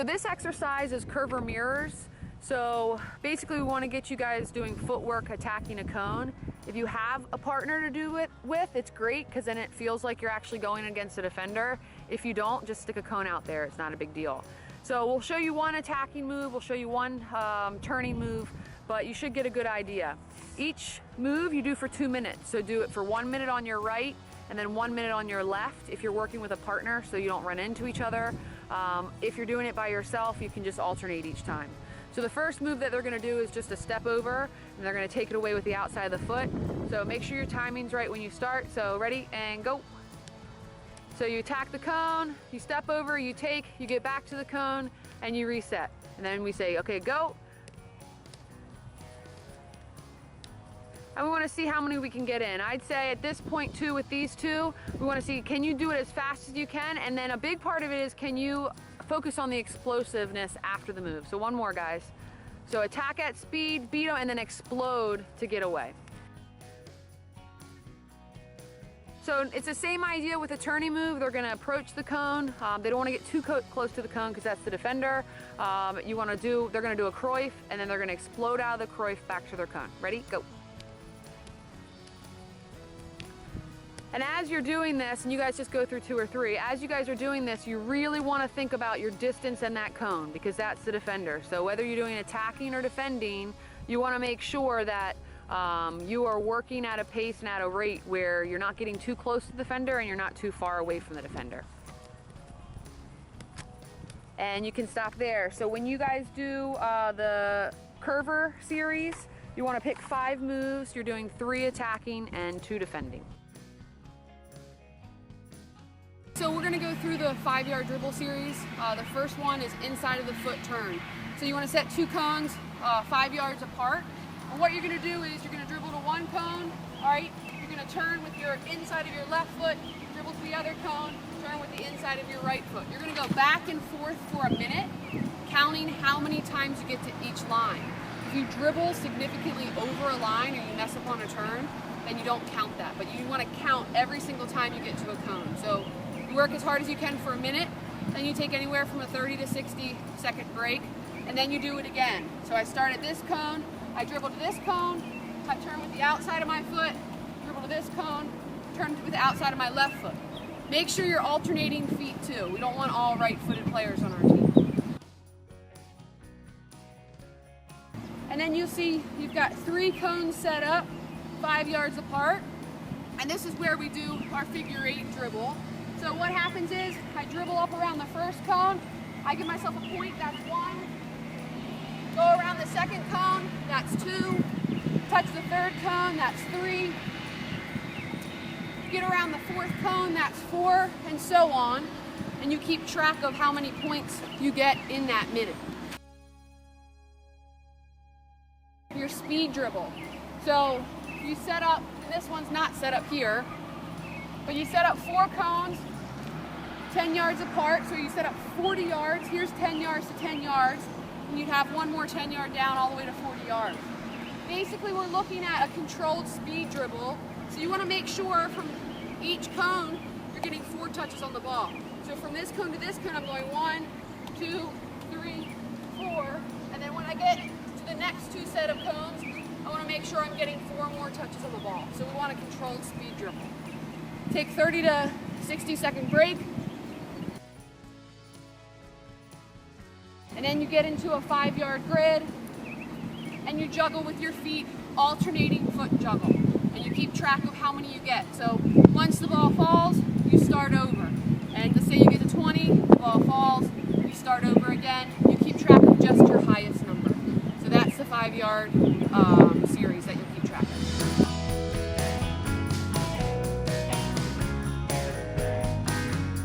So this exercise is Ceover Mirrors. So basically we want to get you guys doing footwork attacking a cone. If you have a partner to do it with, it's great because then it feels like you're actually going against a defender. If you don't, just stick a cone out there. It's not a big deal. So we'll show you one attacking move, we'll show you one turning move, but you should get a good idea. Each move you do for 2 minutes. So do it for 1 minute on your right and then 1 minute on your left if you're working with a partner so you don't run into each other. If you're doing it by yourself, you can just alternate each time. So the first move that they're gonna do is just a step over, and they're gonna take it away with the outside of the foot. So make sure your timing's right when you start. So ready and go. So you attack the cone, you step over, you take, you get back to the cone, and you reset. And then we say, okay, go. And we wanna see how many we can get in. I'd say at this point too, with these two, we wanna see, can you do it as fast as you can? And then a big part of it is, can you focus on the explosiveness after the move? So one more, guys. So attack at speed, beat them, and then explode to get away. So it's the same idea with a turning move. They're gonna approach the cone. They don't wanna get too close to the cone because that's the defender. They're gonna do a Cruyff, and then they're gonna explode out of the Cruyff back to their cone. Ready, go. And as you're doing this, and you guys just go through 2 or 3, as you guys are doing this, you really want to think about your distance and that cone because that's the defender. So whether you're doing attacking or defending, you want to make sure that you are working at a pace and at a rate where you're not getting too close to the defender and you're not too far away from the defender. And you can stop there. So when you guys do the Ceover series, you want to pick 5 moves. You're doing 3 attacking and 2 defending. So we're gonna go through the 5-yard dribble series. The first one is inside of the foot turn. So you wanna set 2 cones 5 yards apart. And what you're gonna do is you're gonna dribble to one cone, all right? You're gonna turn with your inside of your left foot, dribble to the other cone, turn with the inside of your right foot. You're gonna go back and forth for a minute, counting how many times you get to each line. If you dribble significantly over a line or you mess up on a turn, then you don't count that. But you wanna count every single time you get to a cone. So you work as hard as you can for a minute, then you take anywhere from a 30 to 60 second break, and then you do it again. So I start at this cone, I dribble to this cone, I turn with the outside of my foot, dribble to this cone, turn with the outside of my left foot. Make sure you're alternating feet too. We don't want all right-footed players on our team. And then you'll see you've got 3 cones set up, 5 yards apart, and this is where we do our figure 8 dribble. So what happens is, I dribble up around the first cone, I give myself a point, that's 1. Go around the second cone, that's 2. Touch the third cone, that's 3. Get around the 4th cone, that's 4, and so on. And you keep track of how many points you get in that minute. Your speed dribble. So you set up, this one's not set up here, but you set up 4 cones, 10 yards apart, so you set up 40 yards. Here's 10 yards to 10 yards, and you'd have one more 10 yard down all the way to 40 yards. Basically, we're looking at a controlled speed dribble, so you want to make sure from each cone, you're getting 4 touches on the ball. So from this cone to this cone, I'm going 1, 2, 3, 4, and then when I get to the next 2 set of cones, I want to make sure I'm getting 4 more touches on the ball. So we want a controlled speed dribble. Take 30 to 60 second break. And then you get into a 5-yard grid and you juggle with your feet, alternating foot juggle. And you keep track of how many you get. So once the ball falls, you start over. And to say you get to 20, the ball falls, you start over again. You keep track of just your highest number. So that's the 5-yard series.